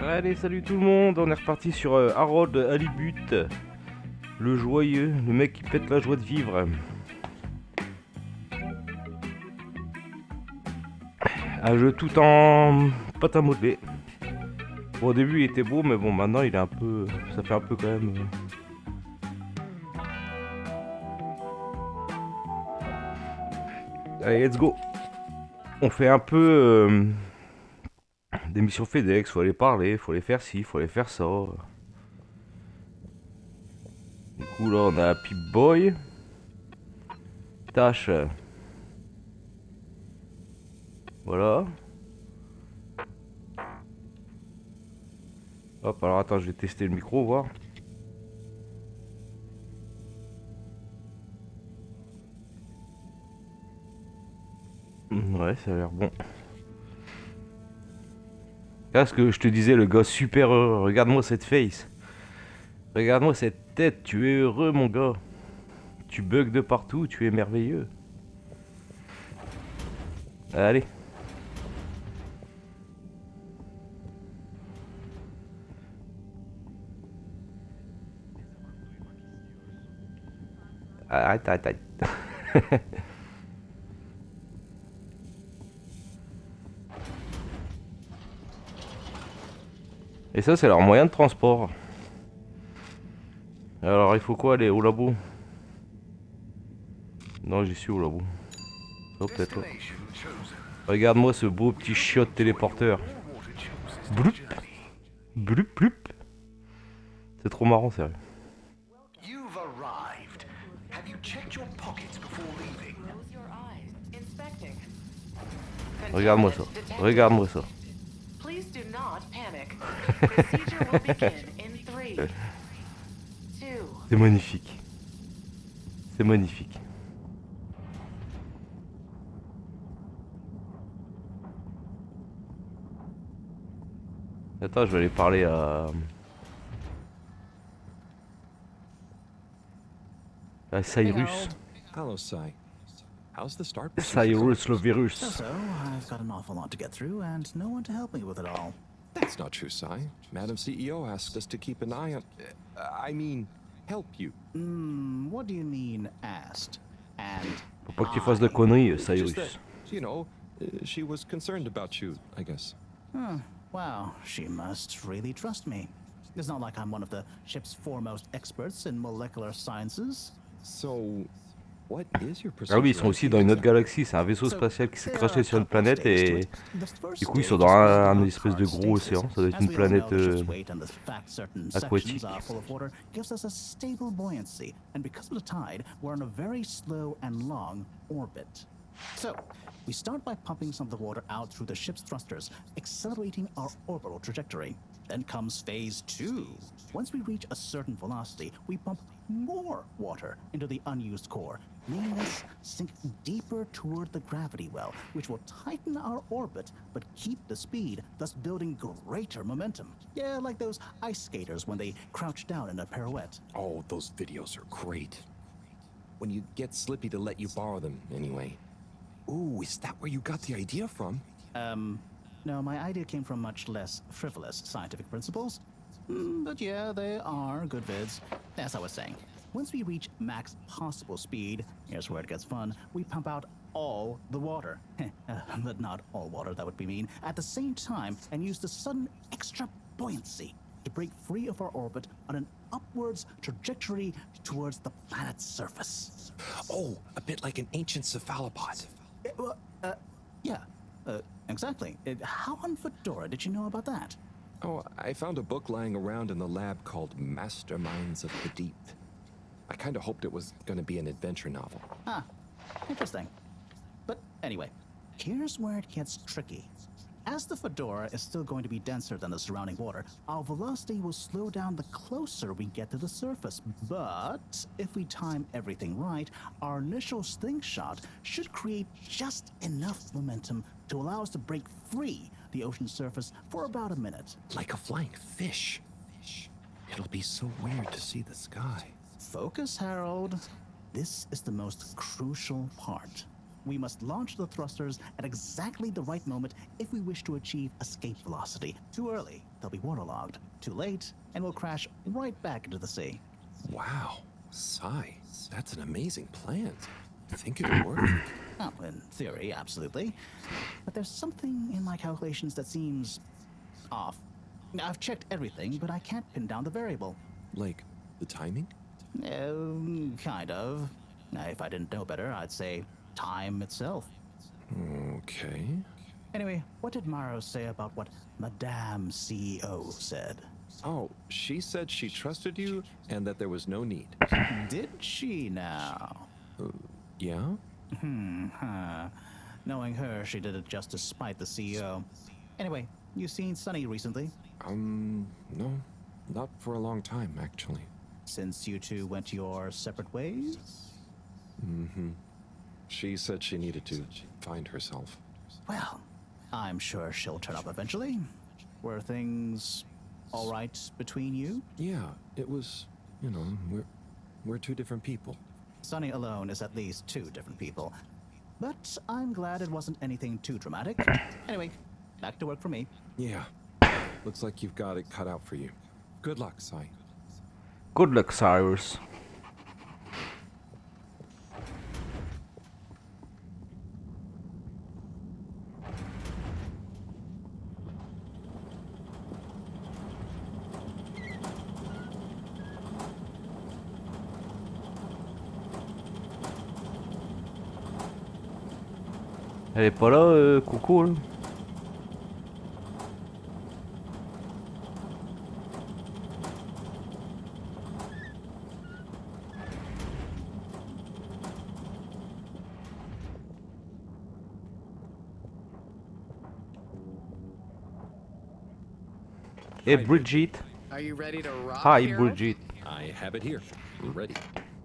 Allez, salut tout le monde, on est reparti sur Harold Halibut, le joyeux, le mec qui pète la joie de vivre. Un jeu tout en pâte à modeler. Bon, au début il était beau, mais bon, maintenant il est un peu. Ça fait un peu quand même. Allez, let's go. On fait un peu des missions FedEx, faut aller parler, faut aller faire ci, faut aller faire ça. Du coup, là on a Pip-Boy. Tâche. Voilà. Hop, alors attends, je vais tester le micro, voir. Ouais, ça a l'air bon. Là, ce que je te disais, le gars super heureux. Regarde-moi cette face. Regarde-moi cette tête. Tu es heureux, mon gars. Tu bugs de partout. Tu es merveilleux. Allez. Arrête, arrête, arrête. Et ça, c'est leur moyen de transport. Alors, il faut quoi aller au labo? Non, j'y suis au labo. Oh, peut-être là. Regarde-moi ce beau petit chiotte téléporteur. Bloup. Bloup, bloup. C'est trop marrant, sérieux. Regarde-moi ça. Regarde-moi ça. C'est magnifique. C'est magnifique. Attends, je vais aller parler à Cyrus. Hello, Cy. How's the start? Cyrus le virus. So, I've got an awful lot to get through and no one to help me with it all. That's not true, Cy. Madam CEO asked us to keep an eye on... I mean, help you. What do you mean, asked? And Faut pas que tu fasses de conneries, Cyrus. Just that, you know, she was concerned about you, I guess. wow, she must really trust me. It's not like I'm one of the ship's foremost experts in molecular sciences. So, what is your Ah oui, ils procedure? sont aussi dans une autre galaxie. C'est un vaisseau spatial qui s'est craché sur une planète et du coup ils sont dans un espèce de gros océan. Ça doit être une planète aquatique. Gives us a stable buoyancy, and because of the tide, we're on a very slow and long orbit. So, we start by pumping some of the water out through the ship's thrusters, accelerating our orbital trajectory. Then comes phase 2. Once we reach a certain velocity, we pump more water into the unused core, making us sink deeper toward the gravity well, which will tighten our orbit but keep the speed, thus building greater momentum. Yeah, like those ice skaters when they crouch down in a pirouette. Oh, those videos are great. When you get Slippy to let you borrow them, anyway. Ooh, is that where you got the idea from? No, my idea came from much less frivolous scientific principles. But yeah, they are good vids. As I was saying, once we reach max possible speed, here's where it gets fun, we pump out all the water. But not all water, that would be mean. At the same time, and use the sudden extra buoyancy to break free of our orbit on an upwards trajectory towards the planet's surface. Oh, a bit like an ancient cephalopod. Yeah, exactly. How on Fedora did you know about that? Oh, I found a book lying around in the lab called Masterminds of the Deep. I kind of hoped it was going to be an adventure novel. Ah, interesting. But anyway, here's where it gets tricky. As the Fedora is still going to be denser than the surrounding water, our velocity will slow down the closer we get to the surface. But if we time everything right, our initial slingshot should create just enough momentum to allow us to break free the ocean surface for about a minute. Like a flying fish. It'll be so weird to see the sky. Focus, Harold. This is the most crucial part. We must launch the thrusters at exactly the right moment if we wish to achieve escape velocity. Too early, they'll be waterlogged. Too late, and we'll crash right back into the sea. Wow. Sigh, that's an amazing plan. Think it'll work? Oh, in theory, absolutely. But there's something in my calculations that seems off. I've checked everything, but I can't pin down the variable. Like, the timing? Kind of. If I didn't know better, I'd say time itself. Okay. Anyway, what did Maro say about what Madame CEO said? Oh, she said she trusted you and that there was no need. Did she now? Yeah? Knowing her, she did it just to spite the CEO. Anyway, you seen Sunny recently? No. Not for a long time, actually. Since you two went your separate ways? She said she needed to find herself. Well, I'm sure she'll turn up eventually. Were things all right between you? Yeah, it was, we're two different people. Sunny alone is at least two different people. But I'm glad it wasn't anything too dramatic. Anyway, back to work for me. Yeah. Looks like you've got it cut out for you. Good luck, Sai. Good luck, Cyrus. Elle est pas là, Coco, là? Hey, Bridget. Are you ready to rock, Hi, Harold? Bridget. I have it here. Ready.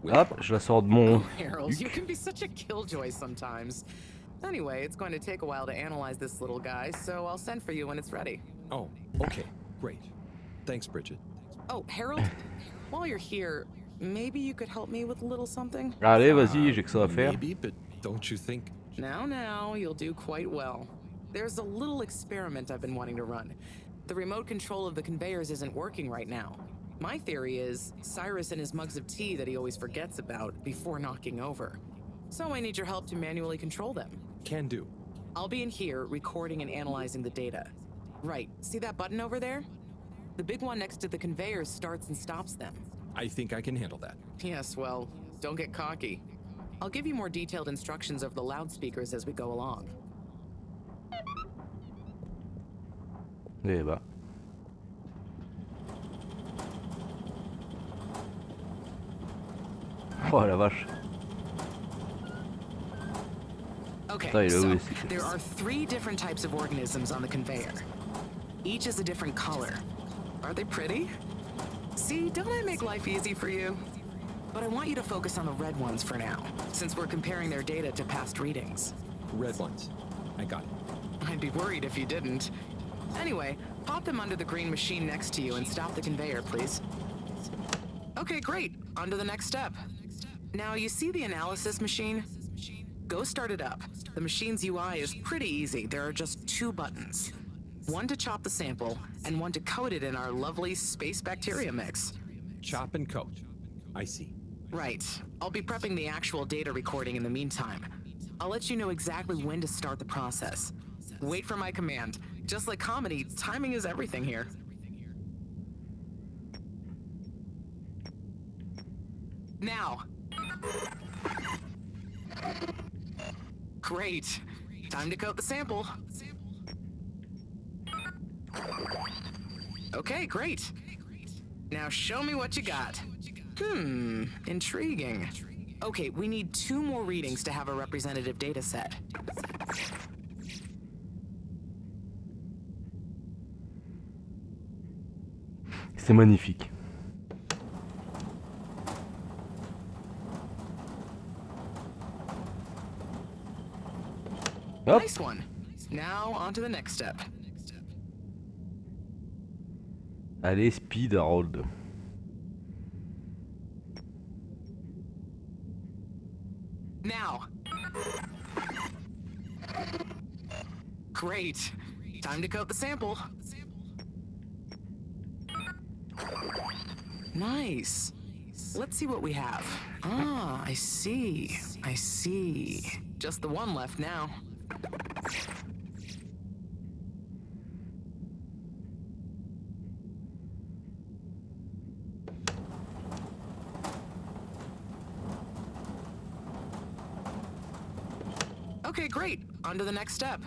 Hop, je la sors de mon... Harold, you can be such a killjoy sometimes. Anyway, it's going to take a while to analyze this little guy, so I'll send for you when it's ready. Oh, okay. Great. Thanks, Bridget. Oh, Harold, while you're here, maybe you could help me with a little something? Allez, vas-y, j'ai que ça à faire. Maybe, but don't you think... Now, you'll do quite well. There's a little experiment I've been wanting to run. The remote control of the conveyors isn't working right now. My theory is Cyrus and his mugs of tea that he always forgets about before knocking over. So I need your help to manually control them. Can do. I'll be in here recording and analyzing the data. Right, see that button over there? The big one next to the conveyors starts and stops them. I think I can handle that. Yes, well, don't get cocky. I'll give you more detailed instructions over the loudspeakers as we go along. Eh bah. Oh la vache. Okay, Ça, il a so aussi. there are 3 different types of organisms on the conveyor. Each is a different color. Are they pretty? See, don't I make life easy for you? But I want you to focus on the red ones for now, since we're comparing their data to past readings. Red ones. I got it. I'd be worried if you didn't. Anyway, pop them under the green machine next to you and stop the conveyor, please. Okay, great. On to the next step. Now, you see the analysis machine? Go start it up. The machine's UI is pretty easy. There are just 2 buttons. One to chop the sample, and one to coat it in our lovely space bacteria mix. Chop and coat. I see. Right. I'll be prepping the actual data recording in the meantime. I'll let you know exactly when to start the process. Wait for my command. Just like comedy, timing is everything here. Now. Great. Time to coat the sample. Okay, great. Now show me what you got. Intriguing. Okay, we need 2 more readings to have a representative data set. C'est magnifique. Hop. Nice one. Now on to the next step. Allez, speed, Harold. Now. Great. Time to coat the sample. Nice. Let's see what we have. Ah, I see. I see. Just the one left now. Okay, great. On to the next step.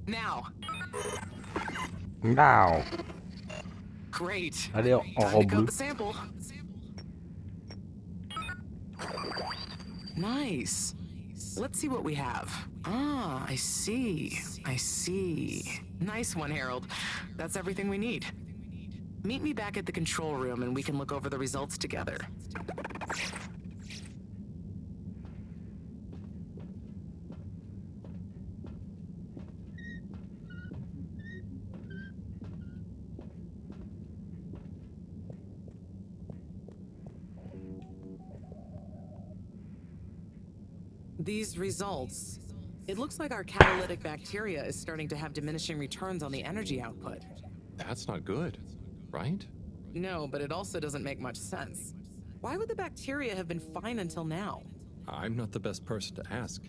Now. Now. Great. Allez, en Time to robe coat bleue. the sample. Nice. Let's see what we have. Ah, I see. I see. Nice one, Harold. That's everything we need. Meet me back at the control room and we can look over the results together. These results. It looks like our catalytic bacteria is starting to have diminishing returns on the energy output. That's not good, right? No, but it also doesn't make much sense. Why would the bacteria have been fine until now? I'm not the best person to ask.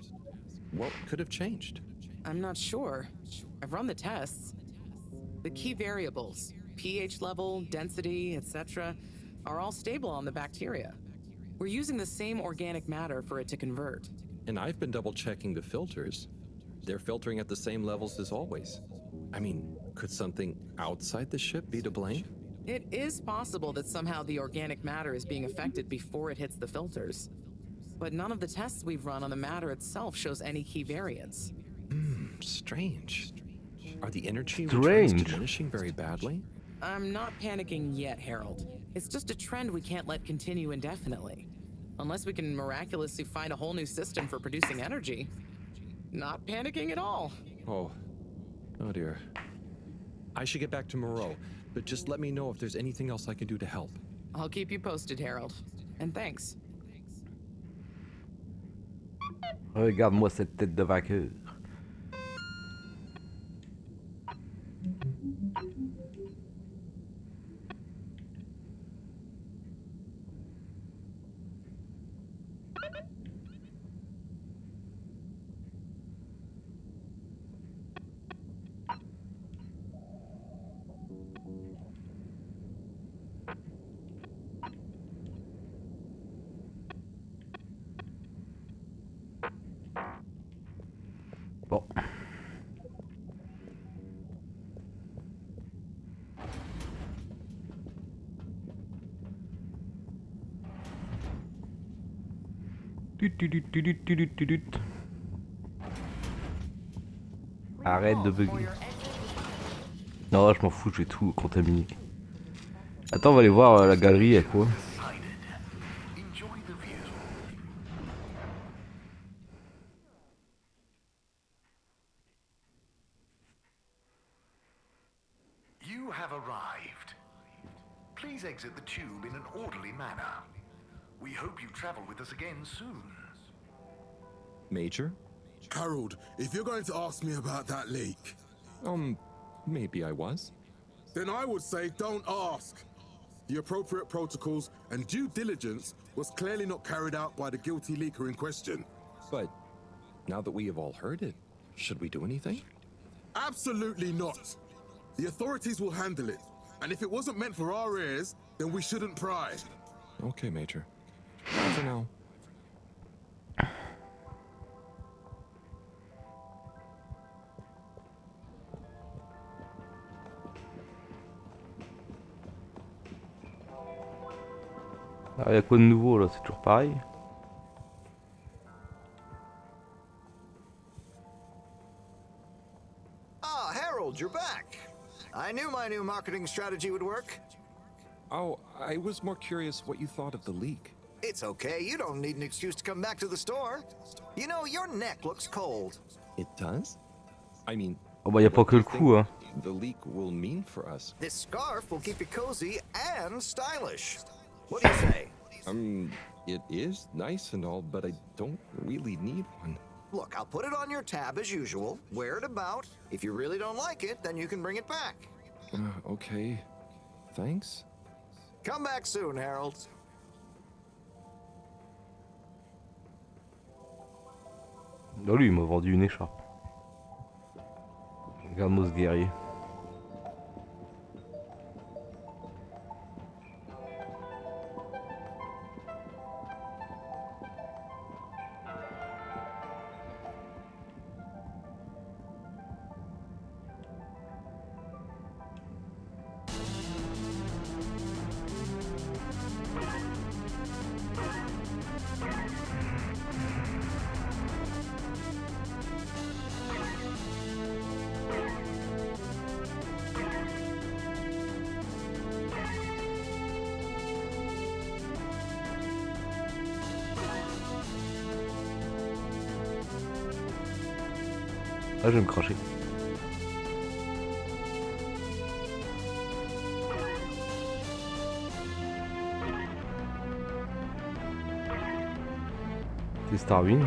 What could have changed? I'm not sure. I've run the tests. The key variables, pH level, density, etc., are all stable on the bacteria. We're using the same organic matter for it to convert. And I've been double-checking the filters. They're filtering at the same levels as always. I mean, could something outside the ship be to blame? It is possible that somehow the organic matter is being affected before it hits the filters. But none of the tests we've run on the matter itself shows any key variants. Strange. Are the energy Strange. returns diminishing very badly? I'm not panicking yet, Harold. It's just a trend we can't let continue indefinitely. Unless we can miraculously find a whole new system for producing energy. Not panicking at all. Oh dear. I should get back to Moreau, but just let me know if there's anything else I can do to help. I'll keep you posted, Harold. And thanks. Regarde-moi cette tête de vainqueur. Bon. Arrête de bugger. Non, je m'en fous, je vais tout contaminer. Attends, on va aller voir la galerie, il y a quoi? Enjoy the view. You have arrived. Please exit the tube in an orderly manner. We hope you travel with us again soon. Major? Harold, if you're going to ask me about that leak, Maybe I was. then I would say don't ask. The appropriate protocols and due diligence was clearly not carried out by the guilty leaker in question. But now that we have all heard it, should we do anything? Absolutely not. The authorities will handle it. And if it wasn't meant for our ears, then we shouldn't pry. Okay, Major. Bye for now. Ah, y a quoi de nouveau là? C'est toujours pareil. Ah, Harold, you're back. I knew my new marketing strategy would work. Oh, I was more curious what you thought of the leak. It's okay, you don't need an excuse to come back to the store. You know, your neck looks cold. It does? I mean, Oh bah y a pas que le coup, hein. the leak will mean for us. This scarf will keep you cozy and stylish. What do you say? It is nice and all, but I don't really need one. Look, I'll put it on your tab as usual. Wear it about. If you really don't like it, then you can bring it back. Okay. Thanks. Come back soon, Harold. Non, lui, il m'a vendu une écharpe. Regarde-moi ce guerrier. Ah, je vais me cracher. C'est Starwing.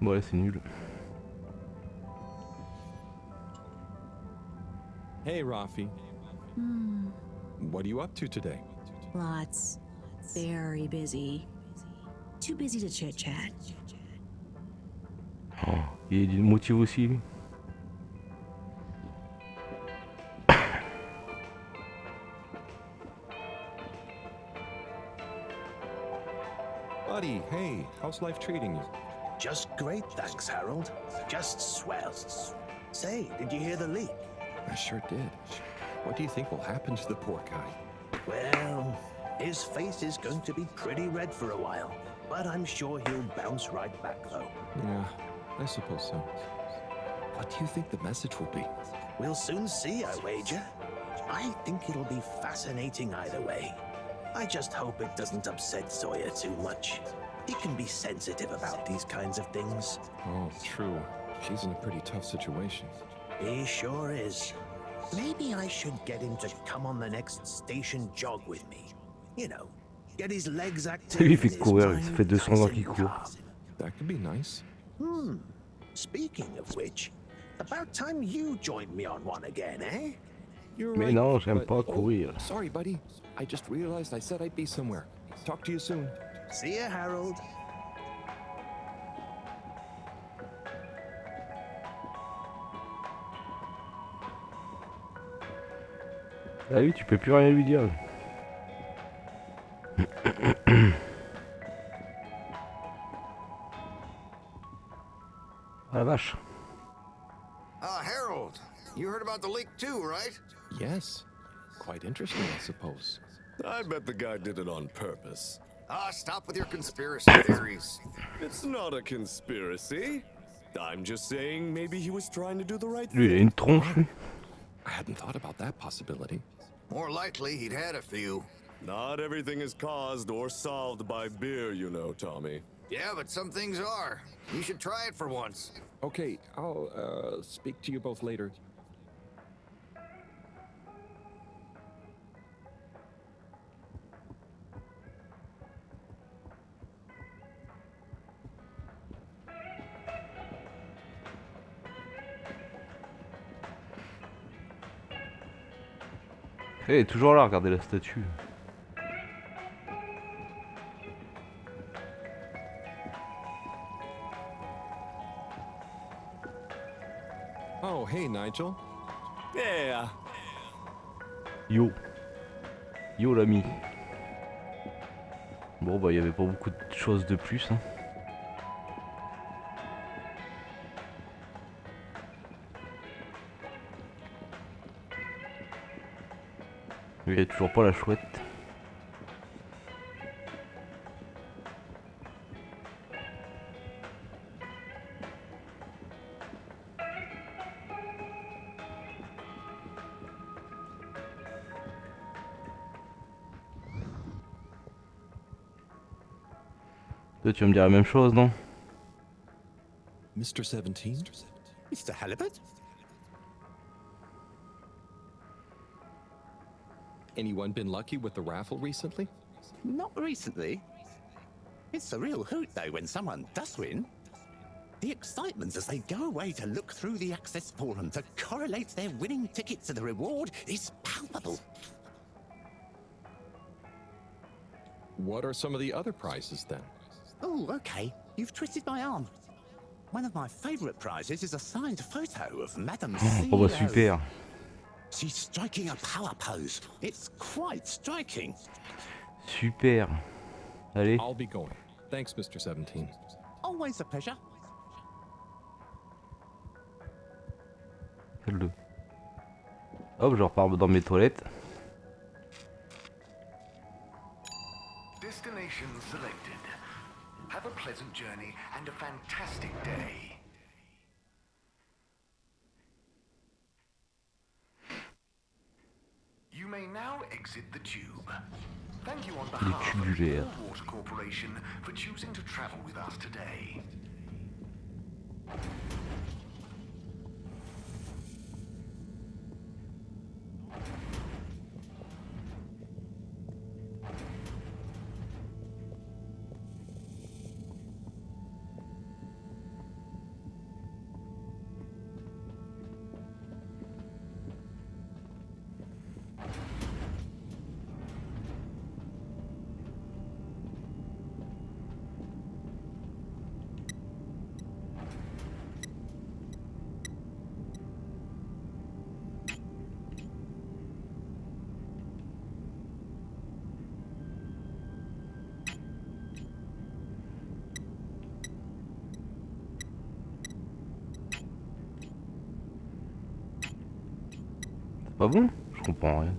Ouais, c'est nul. Hey, Rafi. What are you up to today? Lots. Very busy. Too busy to chit-chat. Oh, il y a du motif aussi, lui. Buddy, hey, how's life treating you? Just great, thanks, Harold. Just swell. Say, did you hear the leak? I sure did. What do you think will happen to the poor guy? Well, his face is going to be pretty red for a while, but I'm sure he'll bounce right back, though. Yeah, I suppose so. What do you think the message will be? We'll soon see, I wager. I think it'll be fascinating either way. I just hope it doesn't upset Sawyer too much. He can be sensitive about these kinds of things. Oh, true. He's in a pretty tough situation. He sure is. Maybe I should get him to come on the next station jog with me. You know, get his legs active. Lui, il fait and his courir, ça mind fait 200 ans nice qu'il and court. calm. That could be nice. Speaking of which, about time you joined me on one again, eh? You're Mais right, non, j'aime but- pas courir. Sorry, buddy. I just realized I said I'd be somewhere. Talk to you soon. See ya, Harold. Ah oui, tu peux plus rien lui dire. Ah la vache. Harold, you heard about the leak too, right? Yes. Quite interesting, I suppose. I bet the guy did it on purpose. Stop with your conspiracy theories. It's not a conspiracy. I'm just saying maybe he was trying to do the right Lui, il a thing. une tronche, lui. I hadn't thought about that possibility. More likely, he'd had a few. Not everything is caused or solved by beer, you know, Tommy. Yeah, but some things are. You should try it for once. Okay, I'll speak to you both later. Elle est toujours là, regardez la statue. Oh, hey, Nigel. Yeah. Yo. Yo l'ami. Bon bah il y avait pas beaucoup de choses de plus hein. Il y a toujours pas la chouette. Toi tu vas me dire la même chose non? Mr. 17? Mr. Halibut? Anyone been lucky with the raffle recently? Not recently. It's a real hoot, though, when someone does win. The excitement as they go away to look through the access forum to correlate their winning ticket to the reward is palpable. What are some of the other prizes then? Oh, okay. You've twisted my arm. One of my favorite prizes is a signed photo of Madam CEO. Oh bah super. She's striking a power pose. It's quite striking. Super. Allez. I'll be going. Thanks, Mr. 17. Always a pleasure. Celle-le. Hop, je repars dans mes toilettes. Destination selected. Have a pleasant journey and a fantastic day. You may now exit the tube. Thank you on behalf of the tubulaires. Water Corporation for choosing to travel with us today. Pas bon? Je comprends rien.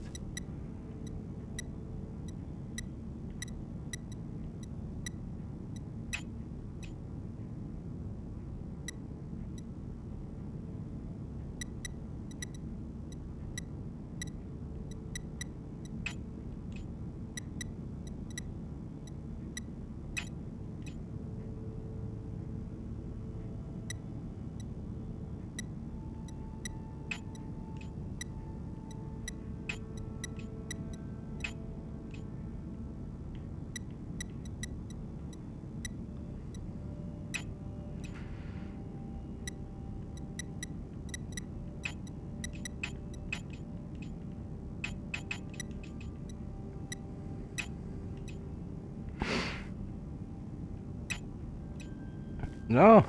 Non.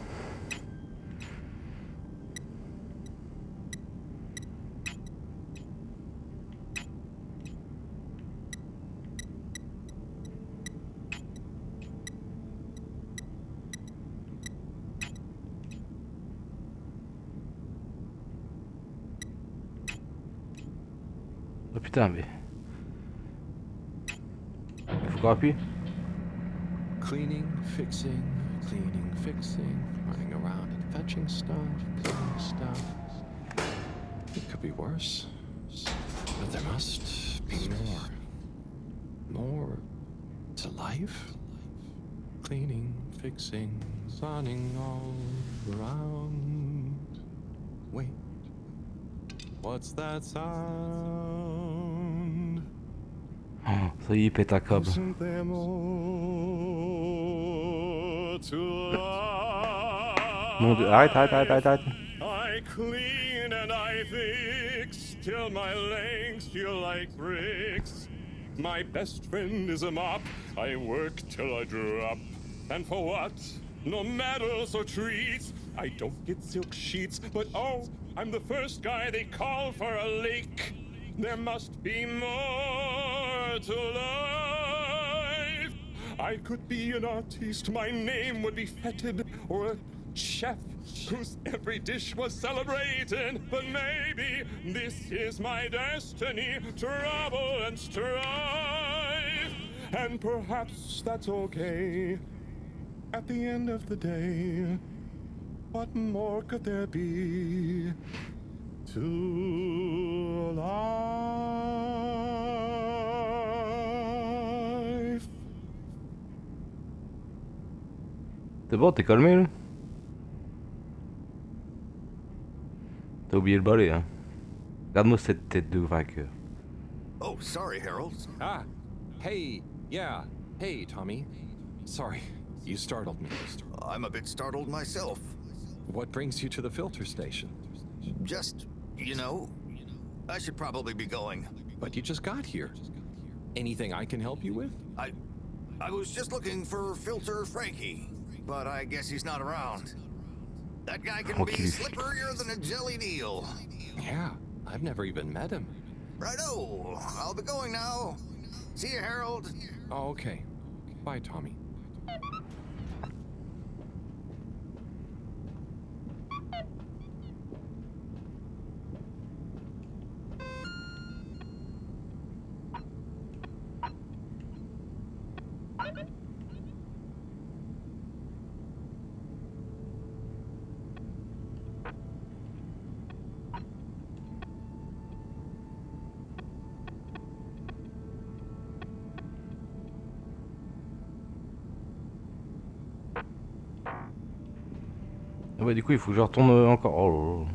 Oh putain mais... Faut qu'on appuie. Cleaning, fixing, running around and fetching stuff, cleaning stuff. It could be worse, but there must be more. More to life? Cleaning, fixing, running all around. Wait, what's that sound? Oh, ça y est, il pète un câble. Isn't there more to life? Mon dieu, arrête. I I clean and I fix till my legs feel like bricks. My best friend is a mop. I work till I drop. And for what? No medals or treats. I don't get silk sheets, but oh, I'm the first guy they call for a leak. There must be more to life. I could be an artiste, my name would be feted, or a chef whose every dish was celebrated. But maybe this is my destiny, trouble and strife. And perhaps that's okay. At the end of the day, what more could there be to life? C'est bon, t'es calmé là? T'as oublié le balai, hein? Regarde-moi cette tête de vainqueur. Oh, sorry, Harold. Ah, hey, yeah, hey, Tommy. Sorry, you startled me. I'm a bit startled myself. What brings you to the filter station? Just, you know, I should probably be going. But you just got here. Anything I can help you with? I was just looking for Filter Frankie, but I guess he's not around. That guy can be slipperier than a jellied eel. Yeah, I've never even met him. Righto, I'll be going now. See you, Harold. Oh, okay. Bye, Tommy. Ah bah du coup il faut que je retourne encore. Oh là là.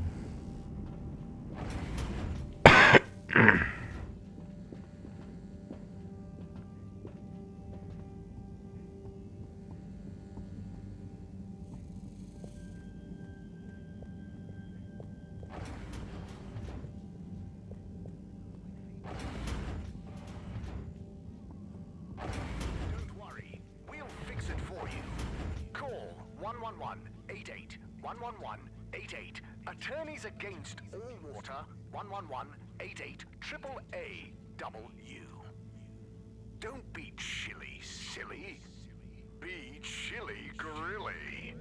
Don't worry, we'll fix it for you. Call 111-88. 111-88. Attorneys Against All Water. 111-88. Triple A double U. Don't be chilly, silly. Be chilly grilly.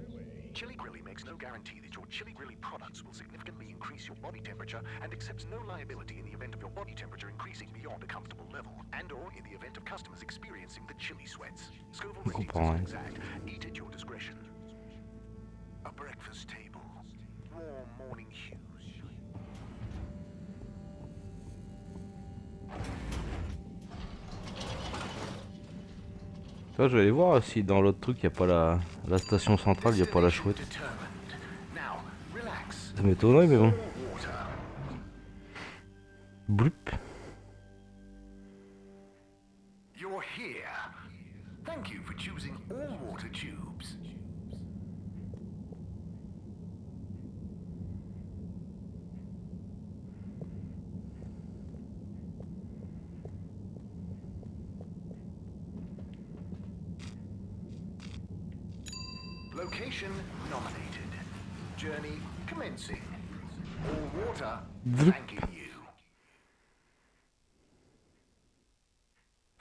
Chili Grilly makes no guarantee that your Chili Grilly products will significantly increase your body temperature and accepts no liability in the event of your body temperature increasing beyond a comfortable level, and or in the event of customers experiencing the chili sweats. Scoville ratings are exact. Eat at your discretion. A breakfast table. Warm morning hues. Toi, je vais aller voir si dans l'autre truc il n'y a pas la station centrale, il n'y a pas la chouette. Ça m'étonnerait, mais bon. Bloup. You're here. Thank you for choosing all water tubes. Location nominated. Journey commencing. All water thanking you.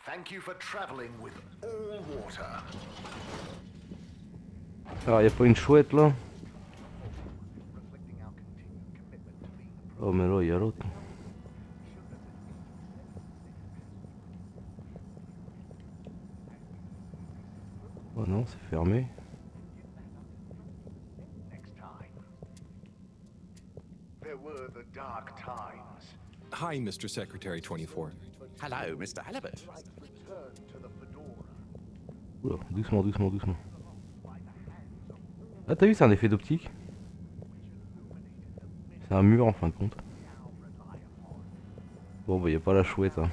Thank you for traveling with all water. Alors, il n'y a pas une chouette là? Oh, mais là, il y a l'autre. Oh non, c'est fermé. There were the dark times. Hi, Mr. Secretary 24. Hello, Mr. Halibut. Return to the fedora. Oula, doucement, doucement, doucement. Ah, t'as vu, c'est un effet d'optique. C'est un mur en fin de compte. Bon, bah, y a pas la chouette, hein.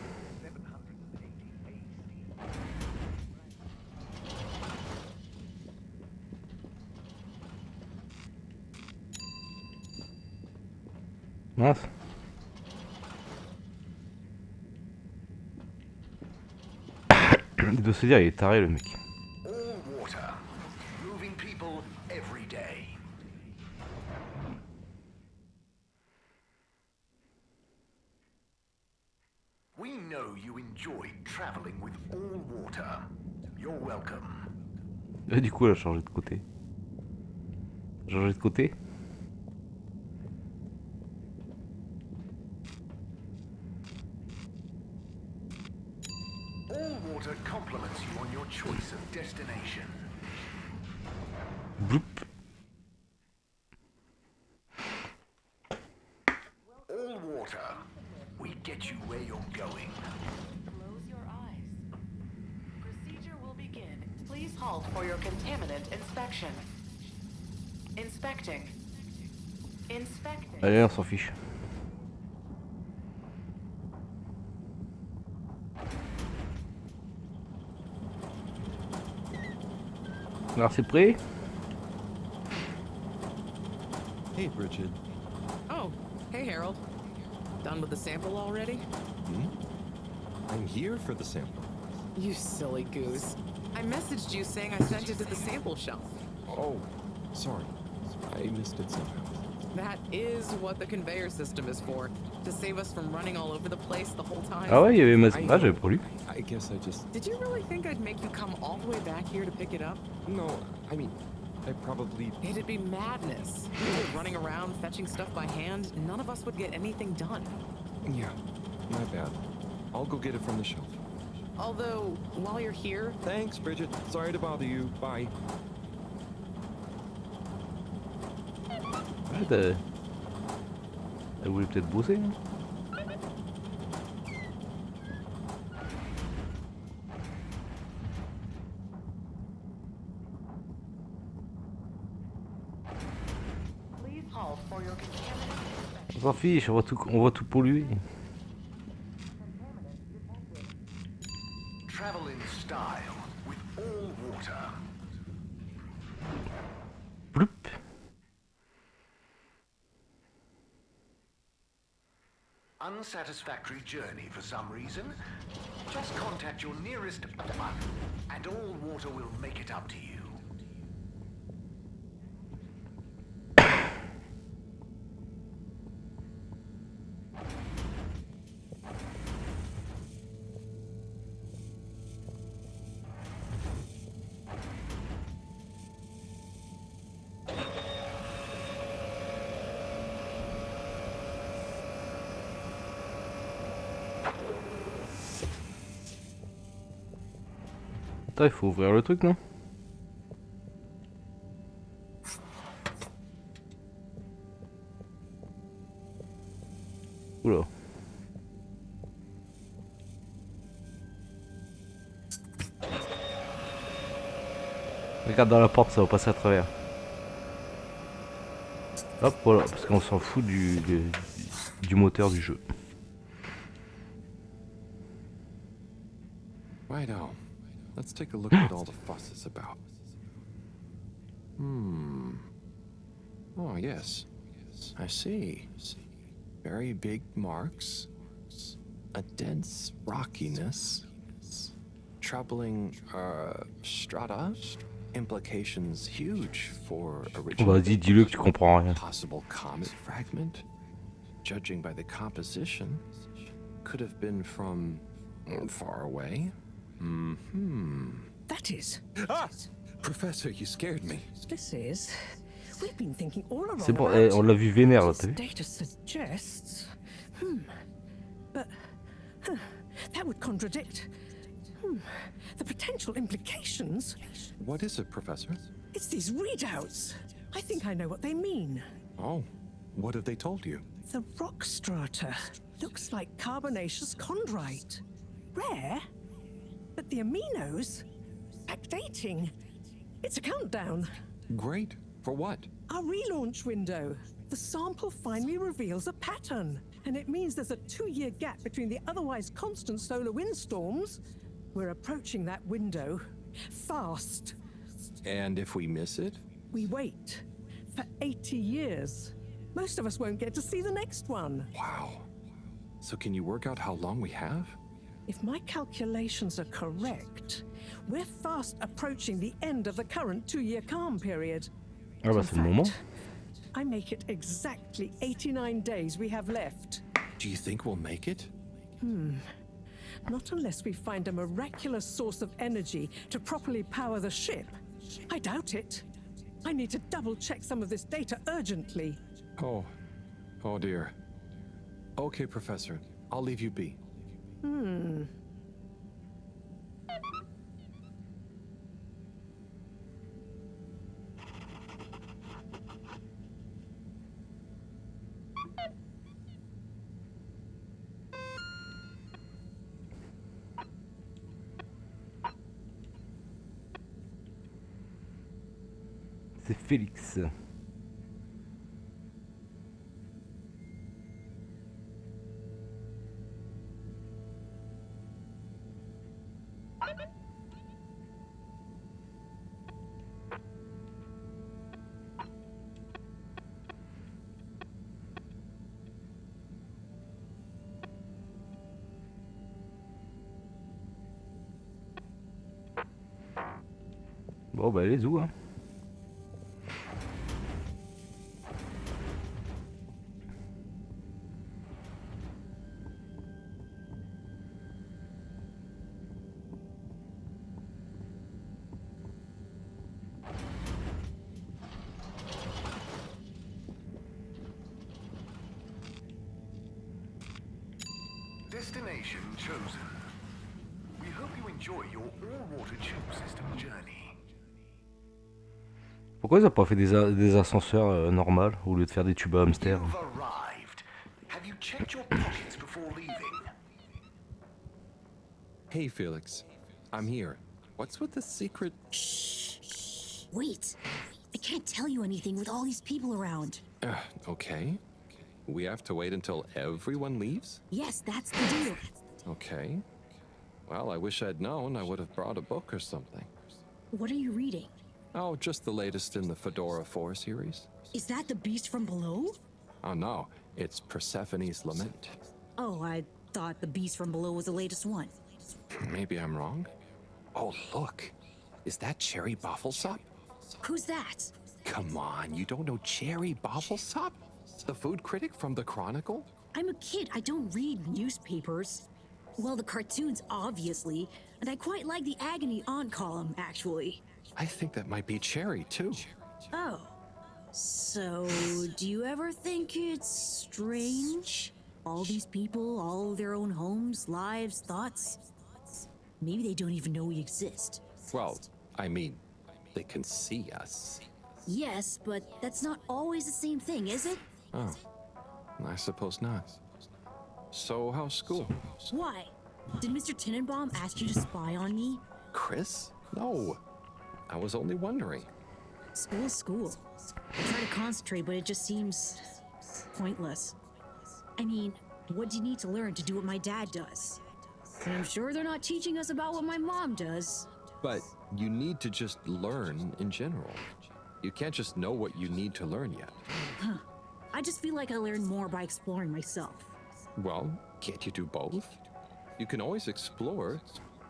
Mince. Il doit se dire, il est taré le mec. All water, moving people every day. We know you enjoyed traveling with all water. You're welcome. Et du coup, elle a changé de côté. Changé de côté. All water compliments you on your choice of destination. Bloup. All water, we get you where you're going. Close your eyes. Procedure will begin. Please halt for your contaminant inspection. Inspecting. Inspecting. Allez, on s'en fiche. Alors c'est prêt? Hey, Bridget. Oh, hey Harold. Done with the sample already? I'm here for the sample. You silly goose. I messaged you saying I sent it to the sample shelf. Oh, sorry. I missed it somehow. That is what the conveyor system is for. To save us from running all over the place the whole time. Ah ouais, il y avait ah, j'avais pas lu. I guess I just... Did you really think I'd make you come all the way back here to pick it up? No, I mean, I probably... It'd be madness. People running around fetching stuff by hand, none of us would get anything done. Yeah, my bad. I'll go get it from the shelf. Although, while you're here... Thanks, Bridget. Sorry to bother you. Bye. Ouais, elle voulait peut-être bosser. Hein. On s'en fiche, on va tout polluer. Travel in style with all water. Bloup. Unsatisfactory journey for some reason? Just contact your nearest and all water will make it up to you. Attends, il faut ouvrir le truc, non? Oula. Regarde dans la porte, ça va passer à travers. Hop, voilà, parce qu'on s'en fout du moteur du jeu. Righto. Let's take a look at what all the fuss is about. Oh, yes. I see. Very big marks. A dense rockiness. Troubling, strata. Implications huge for original. Vas-y, dis-le que tu comprends rien. Possible comet fragment. Judging by the composition, could have been from far away. That is. Ah! Professor, you scared me. This is. We've been thinking all along. C'est bon, on l'a vu vénère là, t'as vu? Data suggests. But that would contradict. The potential implications. What is it, Professor? It's these readouts. I think I know what they mean. Oh, what have they told you? The rock strata looks like carbonaceous chondrite. Rare, but the aminos backdating. It's a countdown. Great. For what? Our relaunch window. The sample finally reveals a pattern, and it means there's a 2-year gap between the otherwise constant solar windstorms. We're approaching that window fast. And if we miss it? We wait for 80 years. Most of us won't get to see the next one. Wow. So can you work out how long we have? If my calculations are correct, we're fast approaching the end of the current 2-year calm period. Ah bah c'est le moment. I make it exactly 89 days we have left. Do you think we'll make it? Not unless we find a miraculous source of energy to properly power the ship. I doubt it. I need to double-check some of this data urgently. Oh dear. Okay, Professor. I'll leave you be. C'est Félix. Bon bah les où hein. Destination chosen. We hope you enjoy your all-water tube system journey. Pourquoi ils ont pas fait des ascenseurs normales au lieu de faire des tubes à hamster? You've arrived. Have you checked your pockets before leaving? Hey, Felix. I'm here. What's with the secret? Shh. Wait. I can't tell you anything with all these people around. Okay. We have to wait until everyone leaves? Yes, that's the deal. Okay. Well, I wish I'd known. I would have brought a book or something. What are you reading? Oh, just the latest in the Fedora 4 series. Is that the beast from below? Oh no, it's Persephone's Lament. Oh, I thought the beast from below was the latest one. Maybe I'm wrong. Oh, look. Is that Cherry Bofflesop? Who's that? Come on, you don't know Cherry Bofflesop? The food critic from the Chronicle? I'm a kid. I don't read newspapers. Well, the cartoons, obviously. And I quite like the Agony On column, actually. I think that might be Cherry, too. Oh. So, do you ever think it's strange? All these people, all their own homes, lives, thoughts? Maybe they don't even know we exist. Well, I mean, they can see us. Yes, but that's not always the same thing, is it? Oh, I suppose not. So, how's school? Why? Did Mr. Tenenbaum ask you to spy on me? Chris? No. I was only wondering. School's school. I try to concentrate, but it just seems pointless. I mean, what do you need to learn to do what my dad does? And I'm sure they're not teaching us about what my mom does. But you need to just learn in general. You can't just know what you need to learn yet. Huh. I just feel like I learn more by exploring myself. Well, can't you do both? You can always explore,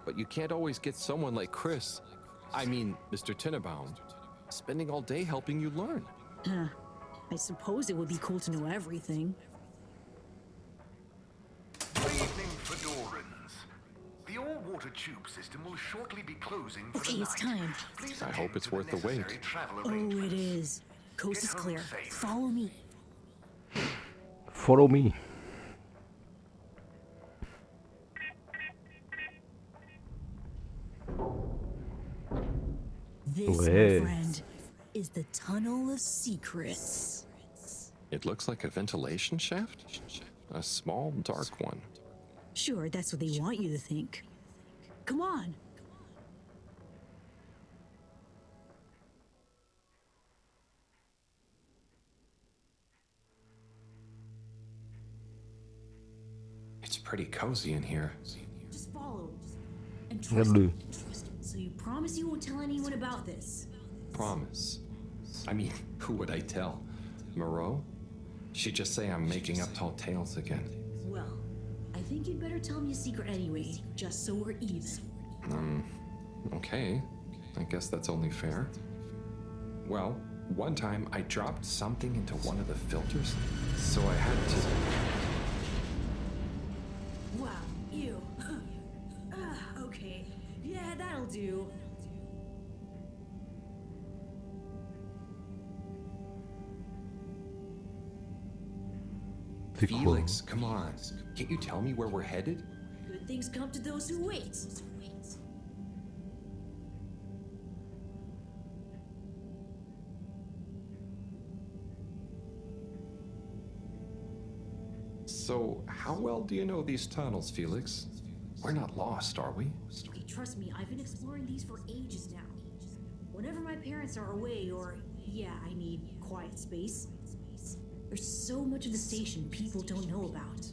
but you can't always get someone like Chris, I mean, Mr. Tenenbaum, spending all day helping you learn. I suppose it would be cool to know everything. Good evening, Fedorans. The all-water tube system will shortly be closing for the Okay, night. it's time. Please I attend hope it's to the worth the wait. necessary travel Oh, it arrangements. is. Coast Get is home clear. safe. Follow me. Follow me. This, Ouais. my friend, is the Tunnel of Secrets. It looks like a ventilation shaft? A small, dark one. Sure, that's what they want you to think. Come on. It's pretty cozy in here. Just follow. And trust Regarde-le. me. So you promise you won't tell anyone about this? Promise. I mean, who would I tell? Moreau? She'd just say I'm making up tall tales again. Well, I think you'd better tell me a secret anyway, just so we're even. Okay. I guess that's only fair. Well, one time I dropped something into one of the filters, so I had to... Wow, ew. Okay, yeah, that'll do. C'est quoi? Felix, come on. Can't you tell me where we're headed? Good things come to those who wait. So, how well do you know these tunnels, Felix? We're not lost, are we? Okay, trust me, I've been exploring these for ages now. Whenever my parents are away, or, yeah, I need quiet space, there's so much of the station people don't know about.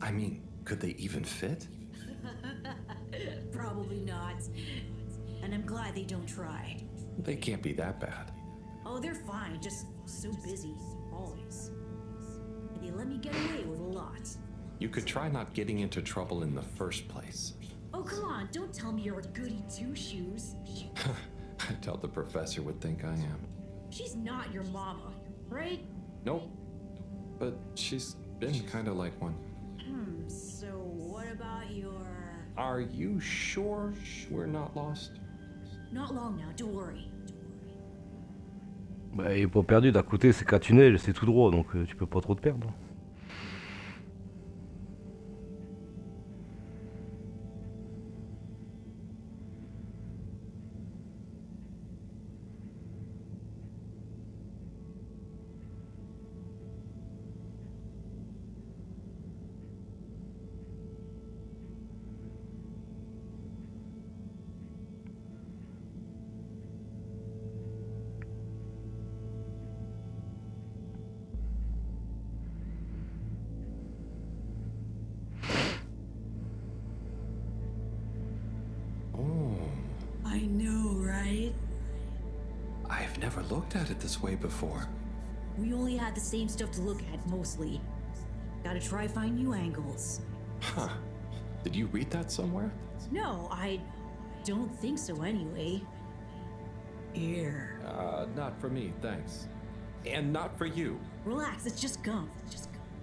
I mean, could they even fit? Probably not. And I'm glad they don't try. They can't be that bad. Oh, they're fine, just so busy, always. And they let me get away with a lot. You could try not getting into trouble in the first place. Oh, come on, don't tell me you're a goody two-shoes. I doubt the professor would think I am. She's not your mama, right? Nope. But she's been kind of like one. So what about your... Are you sure we're not lost? Not long now, don't worry. Bah, il est pas perdu, d'un côté c'est qu'un tunnel, c'est tout droit, donc tu peux pas trop te perdre. I know, right? I've never looked at it this way before. We only had the same stuff to look at, mostly. Gotta try find new angles. Huh. Did you read that somewhere? No, I don't think so anyway. Here. Not for me, thanks. And not for you. Relax, it's just gum.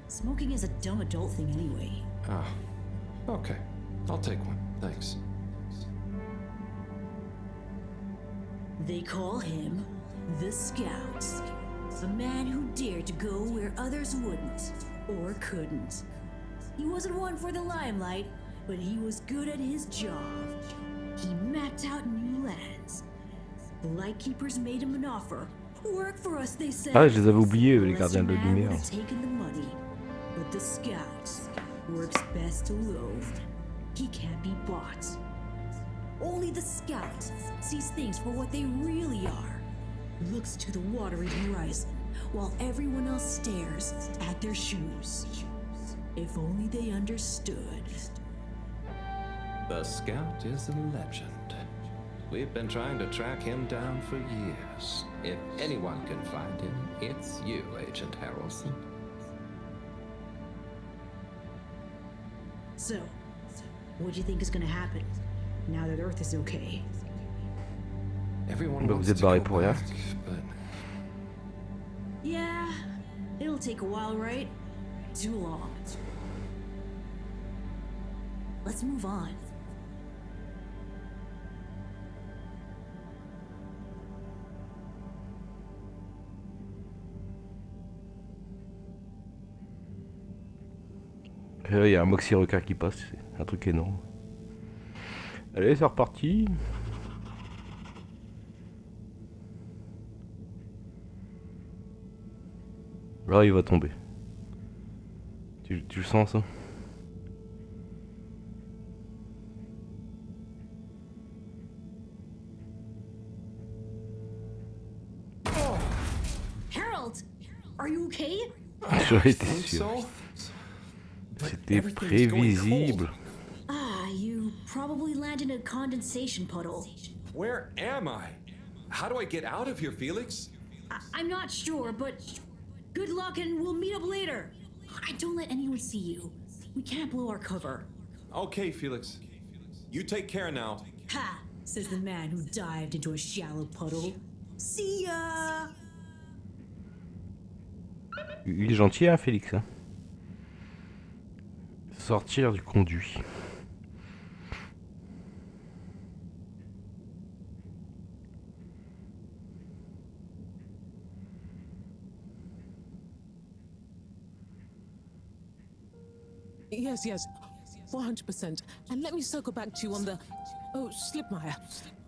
Smoking is a dumb adult thing anyway. Ah, okay. I'll take one, thanks. They call him the Scout. A man who dared to go where others wouldn't, or couldn't. He wasn't one for the limelight, but he was good at his job. He mapped out new lands. The Lightkeepers made him an offer. Work for us, they said. Ah, je les avais oubliés, les The gardiens de la lesser man lumière. would have taken the money, but the Scout works best alone. He can't be bought. Only the Scout sees things for what they really are. Looks to the watery horizon, while everyone else stares at their shoes. If only they understood. The Scout is a legend. We've been trying to track him down for years. If anyone can find him, it's you, Agent Harrelson. So, what do you think is gonna happen now that Earth is okay? Everyone Bah, wants vous êtes to barré go pour rien. back, but Yeah, it'll take a while, right? Too long. Let's move on. Et là, il y a un moxie requin qui passe, c'est un truc énorme. Allez, c'est reparti. Là, il va tomber. Tu le sens, ça? Harold, are you okay? J'aurais été think sûr. so? C'était everything's going prévisible. Ah, you probably landed in a condensation puddle. Where am I? How do I get out of here, Felix? I'm not sure, but Good luck and we'll meet up later. And don't let anyone see you. We can't blow our cover. Okay, Felix. You take care now. Ha! Says the man who dived into a shallow puddle. See ya! Il est gentil, hein, Félix. Hein. Sortir du conduit. Yes, yes, 400%. And let me circle back to you on the... Oh, Slipmeyer.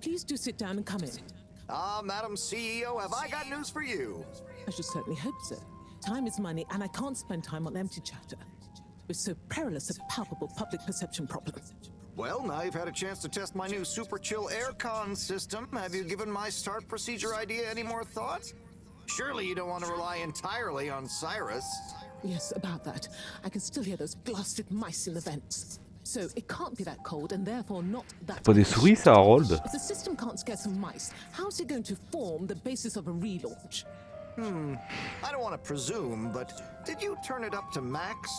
Please do sit down and come in. Ah, Madam CEO, have I got news for you? I should certainly hope so. Time is money, and I can't spend time on empty chatter. With so perilous a palpable public perception problem. Well, now you've had a chance to test my new super chill aircon system. Have you given my start procedure idea any more thought? Surely you don't want to rely entirely on Cyrus. Yes, about that. I can still hear those blasted mice in the vents. So it can't be that cold, and therefore not that... Pas des souris, ça, Harold? If the system can't scare some mice, how's it going to form the basis of a relaunch? I don't want to presume, but did you turn it up to max?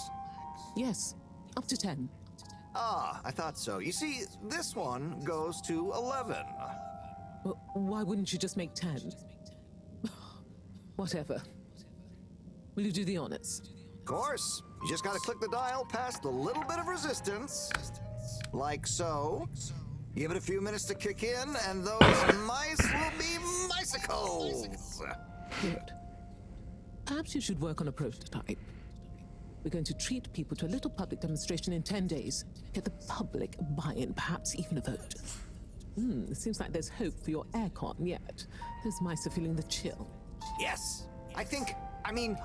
Yes, up to 10. Ah, I thought so. You see, this one goes to 11. Well, why wouldn't you just make 10? Whatever. Will you do the honors? Of course. You just gotta click the dial past the little bit of resistance. Like so. Give it a few minutes to kick in, and those mice will be micicles. Good. Perhaps you should work on a prototype. We're going to treat people to a little public demonstration in 10 days. Get the public buy-in, perhaps even a vote. It seems like there's hope for your aircon yet. Those mice are feeling the chill. Yes.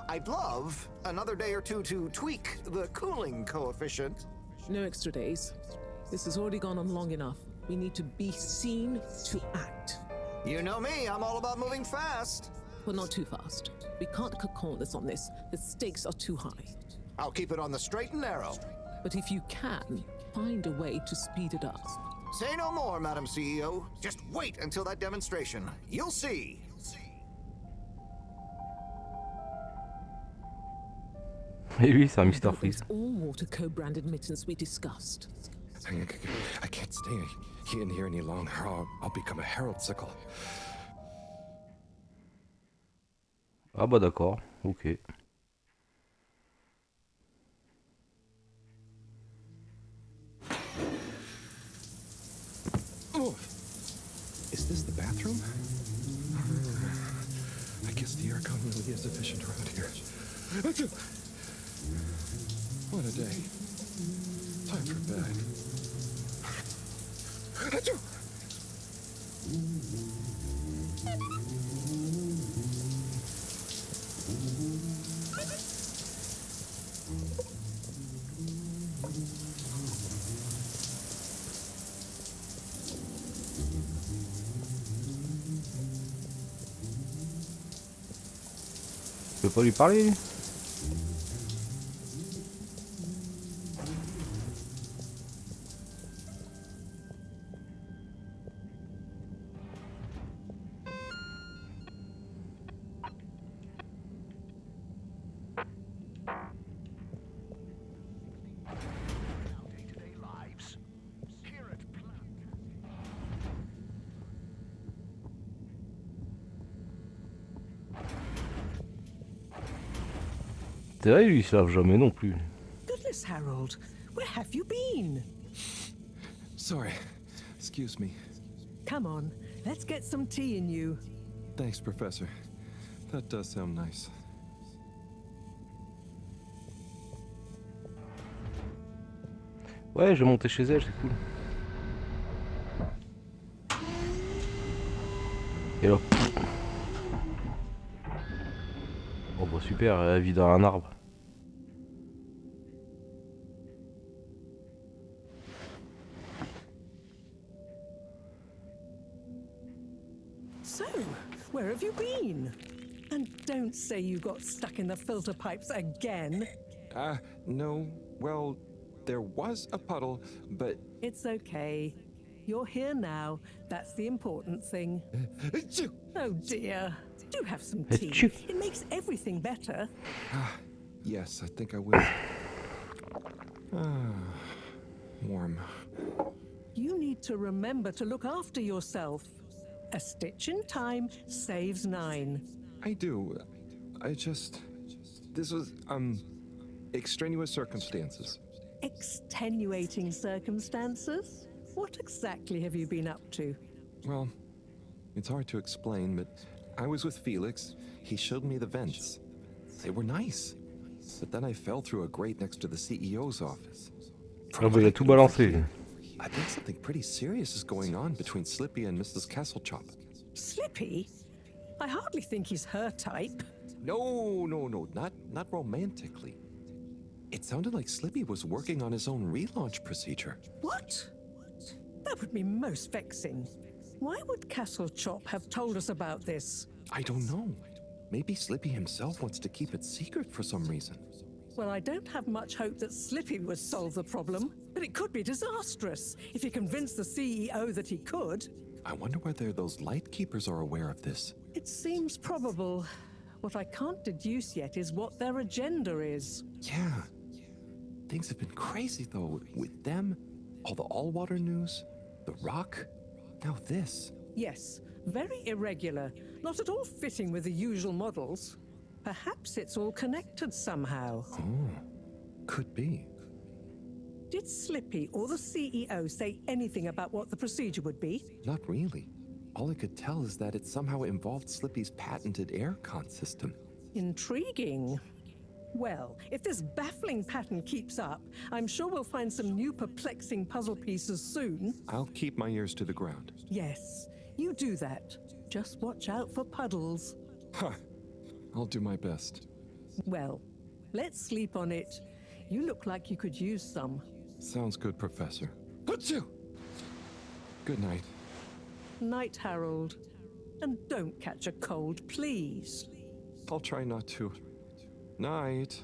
I'd love another day or two to tweak the cooling coefficient. No extra days. This has already gone on long enough. We need to be seen to act. You know me, I'm all about moving fast. Well, not too fast. We can't cut corners on this. The stakes are too high. I'll keep it on the straight and narrow. But if you can, find a way to speed it up. Say no more, Madam CEO. Just wait until that demonstration. You'll see. Et lui, c'est un Mr. Freeze. All water co-branded mittens we discussed. I can't stay in here any longer. I'll become a Harold sickle. Ah bah d'accord, ok. Oh, is this the bathroom? I guess the aircon really is efficient around here. What a day. Time for bed. Tu peux pas lui parler, lui? C'est vrai, lui, il se lave jamais non plus. Goodness, Harold, where have you been? Sorry. Excuse me. Come on, let's get some tea in you. Thanks, Professor. That does sound nice. Ouais, je vais monter chez elle, c'est cool. Et là... Oh bah super, elle vit dans un arbre. So, where have you been? And don't say you got stuck in the filter pipes again. No. Well, there was a puddle, but... It's okay. You're here now. That's the important thing. Oh dear. Do have some Achoo. tea. It makes everything better. Yes, I think I will. Warm. You need to remember to look after yourself. A stitch in time saves 9. I do. This was, extraneous circumstances. Extenuating circumstances? What exactly have you been up to? Well, it's hard to explain, but I was with Felix. He showed me the vents. They were nice. But then I fell through a grate next to the CEO's office. Ah bah il a tout balancé. I think something pretty serious is going on between Slippy and Mrs. Castlechop. Slippy? I hardly think he's her type. No, not romantically. It sounded like Slippy was working on his own relaunch procedure. What? That would be most vexing. Why would Castlechop have told us about this? I don't know. Maybe Slippy himself wants to keep it secret for some reason. Well, I don't have much hope that Slippy would solve the problem, but it could be disastrous if he convinced the CEO that he could. I wonder whether those Lightkeepers are aware of this. It seems probable. What I can't deduce yet is what their agenda is. Yeah. Things have been crazy, though, with them, all the all-water news, the rock, now this. Yes, very irregular, not at all fitting with the usual models. Perhaps it's all connected somehow. Oh, could be. Did Slippy or the CEO say anything about what the procedure would be? Not really. All I could tell is that it somehow involved Slippy's patented aircon system. Intriguing. Well, if this baffling pattern keeps up, I'm sure we'll find some new perplexing puzzle pieces soon. I'll keep my ears to the ground. Yes, you do that. Just watch out for puddles. Huh. I'll do my best. Well, let's sleep on it. You look like you could use some. Sounds good, Professor. Achoo! Good night. Night, Harold. And don't catch a cold, please. I'll try not to. Night.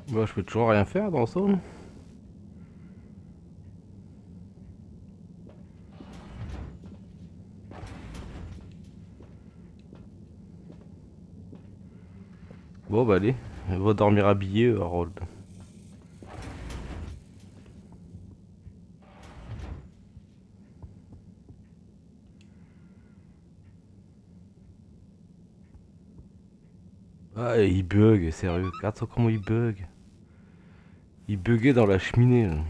Bah, je peux toujours rien faire dans ce zone. Bon bah allez, va dormir habillé, Harold. Ah, il bug, sérieux. Regarde ça comment il bug. Il buguait dans la cheminée. Là.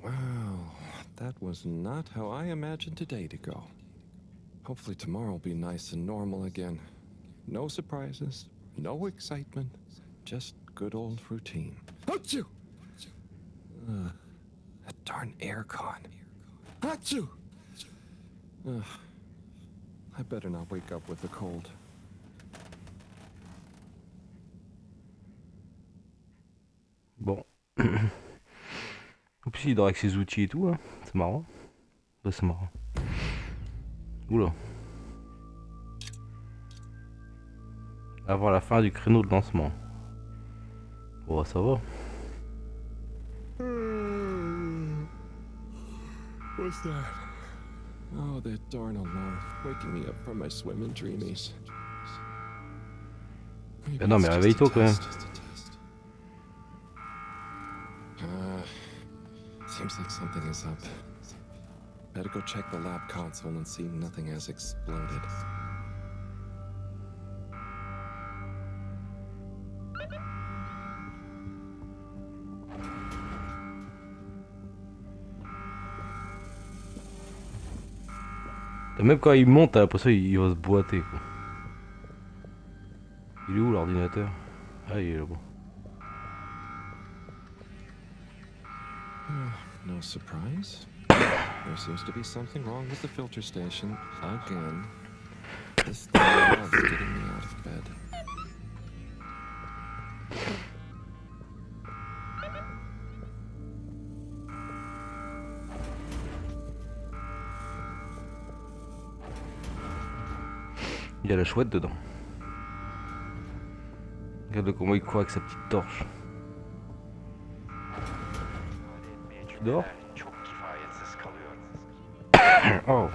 Wow, that was not how I imagined today to go. Hopefully tomorrow will be nice and normal again. No surprises, no excitement, just good old routine. Achoo! That darn aircon. Achoo! I better not wake up with a cold. Bon. En plus il dort avec ses outils et tout, hein. C'est marrant. Ouais, c'est marrant. Oula. Avant la fin du créneau de lancement. Bon, ça va. What's that? Oh, that darn alarm, waking me up from my swimming dreamies. Mais non, mais réveille-toi quand même. Seems like something is up. Better go check the lab console and see nothing has exploded. Même quand il monte, t'as l'impression qu'il va se boiter. Quoi. Il est où l'ordinateur? Ah, il est là-bas. No surprise. There seems to be something wrong with the filter station again. This thing loves getting me out of bed. Il y a la chouette dedans. Regarde comment il court avec sa petite torche. Tu dors? Oh.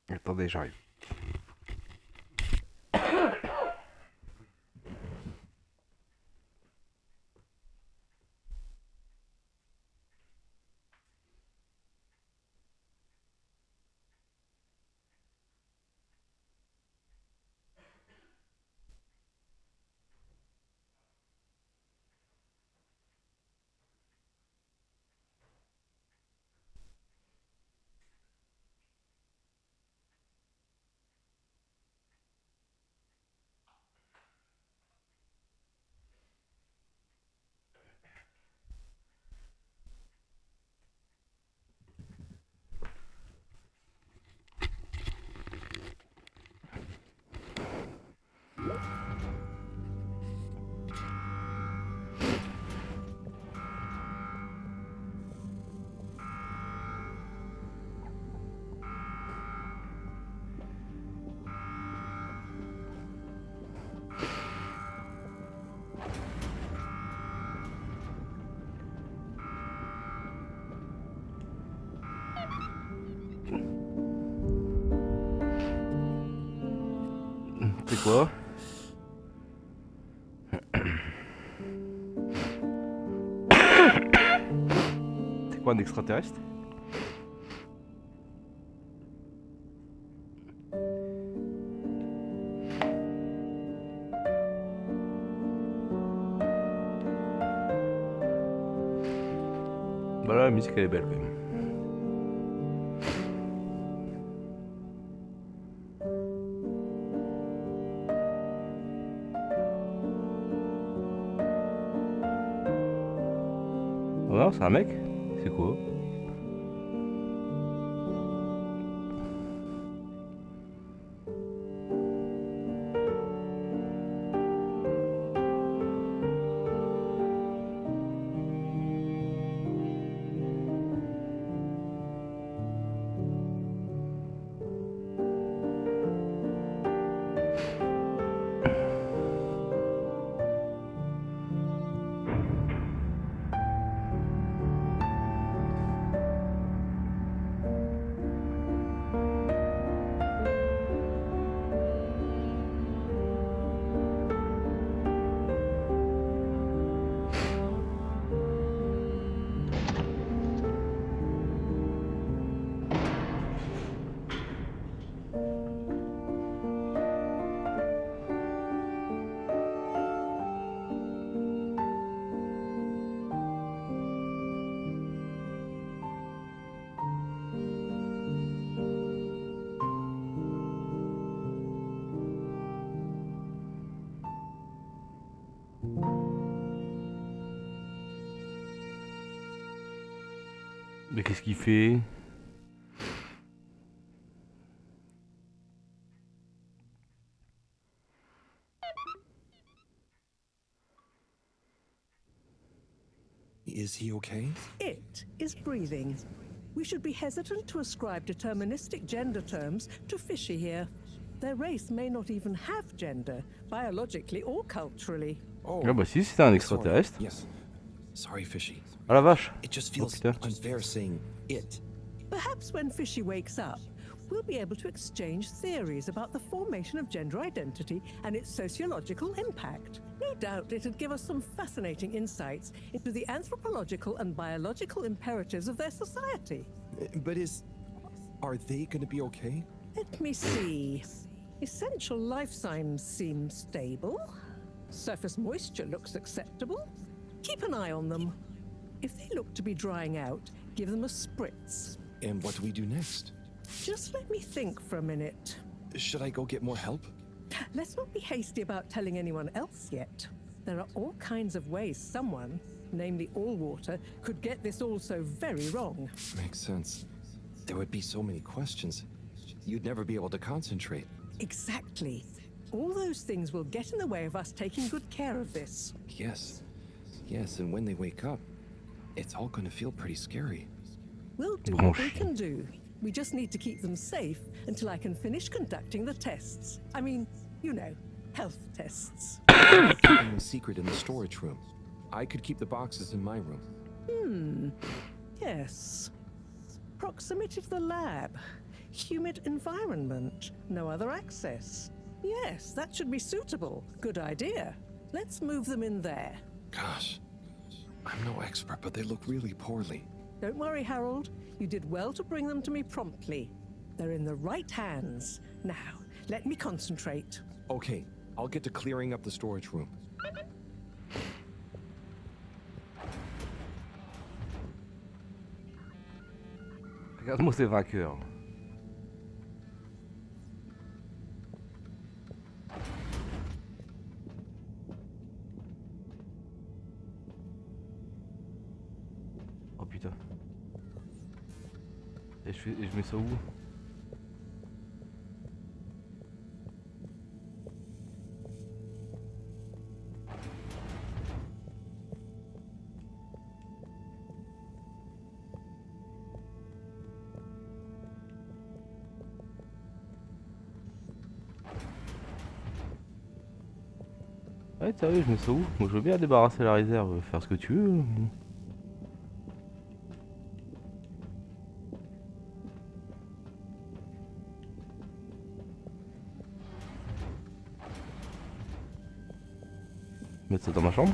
Attendez, j'arrive. C'est quoi? C'est quoi un extraterrestre? Bah là la musique elle est belle quand même. Oh, c'est un mec? C'est quoi? Mais qu'est-ce qu'il fait? Is he okay? It is breathing. We should be hesitant to ascribe deterministic gender terms to Fishy here. Their race may not even have gender, biologically or culturally. Oh, Ah bah si, c'était un extraterrestre. yes. Sorry, Fishy. Ah la vache. It just Oh feels putain. unfair saying it. Perhaps when Fishy wakes up, we'll be able to exchange theories about the formation of gender identity and its sociological impact. No doubt it'd give us some fascinating insights into the anthropological and biological imperatives of their society. But are they gonna be okay? Let me see. Essential life signs seem stable. Surface moisture looks acceptable. Keep an eye on them. If they look to be drying out, give them a spritz. And what do we do next? Just let me think for a minute. Should I go get more help? Let's not be hasty about telling anyone else yet. There are all kinds of ways someone, namely Allwater, could get this all so very wrong. Makes sense. There would be so many questions. You'd never be able to concentrate. Exactly. All those things will get in the way of us taking good care of this. Yes. Yes, and when they wake up, it's all gonna feel pretty scary. We'll do what we can do. We just need to keep them safe until I can finish conducting the tests. I mean, you know, health tests. Keeping the secret in the storage room. I could keep the boxes in my room. Yes. Proximity to the lab. Humid environment. No other access. Yes, that should be suitable. Good idea. Let's move them in there. Gosh, I'm no expert, but they look really poorly. Don't worry, Harold. You did well to bring them to me promptly. They're in the right hands. Now, let me concentrate. Okay, I'll get to clearing up the storage room. Regarde-moi ces vainqueurs. Oh putain. Et je mets ça où? Ouais, sérieux, je mets ça où? Moi je veux bien débarrasser la réserve, faire ce que tu veux. Mettre ça dans ma chambre.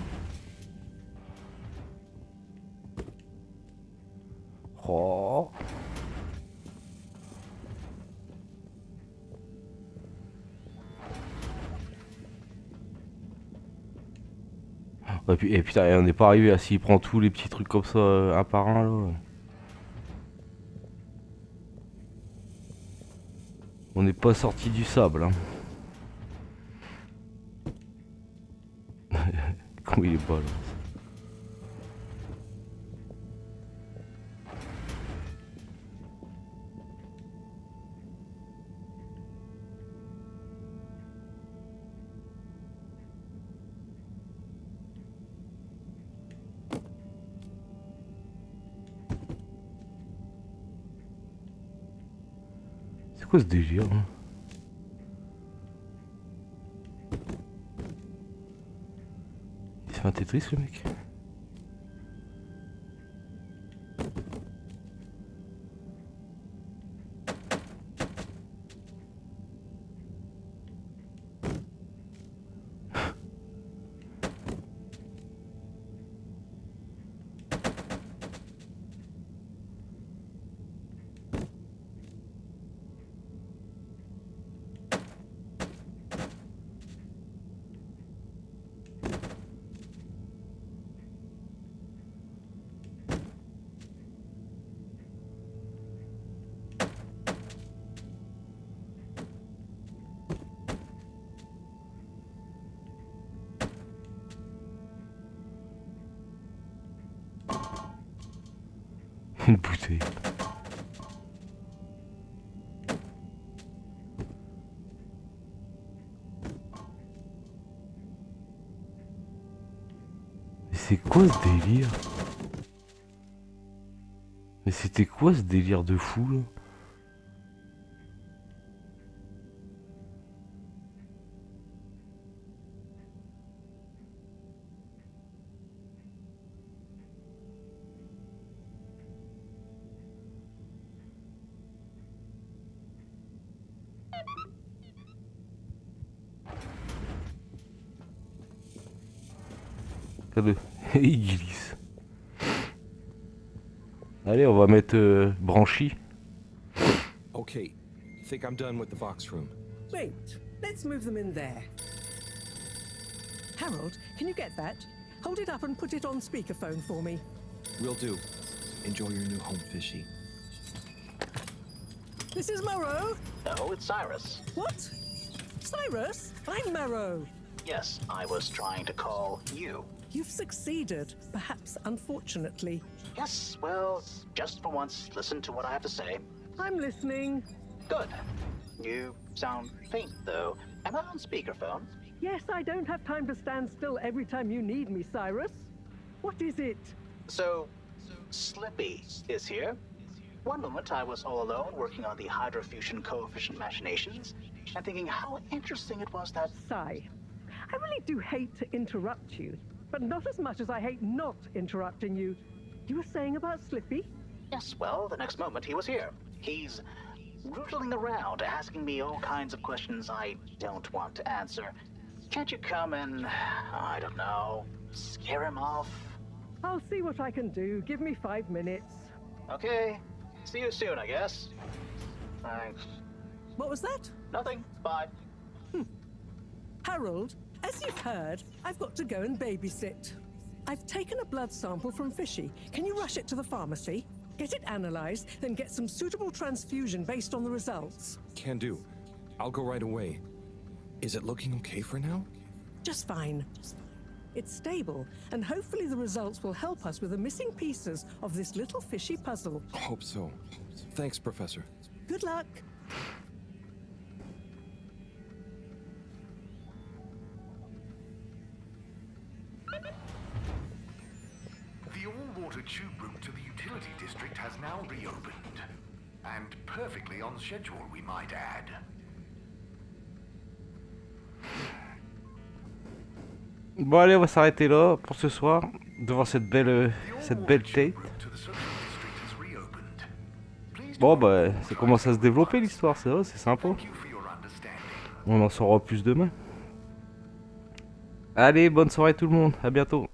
Oh. Et putain, on n'est pas arrivé à s'il prend tous les petits trucs comme ça un par un là. On n'est pas sorti du sable. Hein. Comment il est bas là. C'est quoi ce délire hein? Il se fait un Tetris le mec. Une bouteille. Mais c'est quoi ce délire? Mais c'était quoi ce délire de fou là? Il glisse. Allez, on va mettre Branchi. Okay, think I'm done with the box room. Wait, let's move them in there. Harold, can you get that? Hold it up and put it on speakerphone for me. Will do. Enjoy your new home, Fishy. This is Moreau. No, it's Cyrus. What? Cyrus? I'm Moreau. Yes, I was trying to call you. You've succeeded, perhaps unfortunately. Yes, well, just for once, listen to what I have to say. I'm listening. Good. You sound faint, though. Am I on speakerphone? Yes, I don't have time to stand still every time you need me, Cyrus. What is it? So, Slippy is here. One moment I was all alone working on the hydrofusion coefficient machinations and thinking how interesting it was that... Sigh. I really do hate to interrupt you, but not as much as I hate not interrupting you. You were saying about Slippy? Yes, well, the next moment he was here. He's rootling around, asking me all kinds of questions I don't want to answer. Can't you come and, I don't know, scare him off? I'll see what I can do. Give me 5 minutes. Okay. See you soon, I guess. Thanks. What was that? Nothing. Bye. Harold, as you've heard, I've got to go and babysit. I've taken a blood sample from Fishy. Can you rush it to the pharmacy? Get it analyzed, then get some suitable transfusion based on the results. Can do. I'll go right away. Is it looking okay for now? Just fine. It's stable, and hopefully the results will help us with the missing pieces of this little fishy puzzle. Hope so. Thanks, Professor. Good luck. The all-water tube route to the utility district has now reopened. And perfectly on schedule, we might add. Bon allez, on va s'arrêter là pour ce soir, devant cette belle tête. Bon bah, ça commence à se développer l'histoire, c'est vrai, c'est sympa. On en saura plus demain. Allez, bonne soirée tout le monde, à bientôt.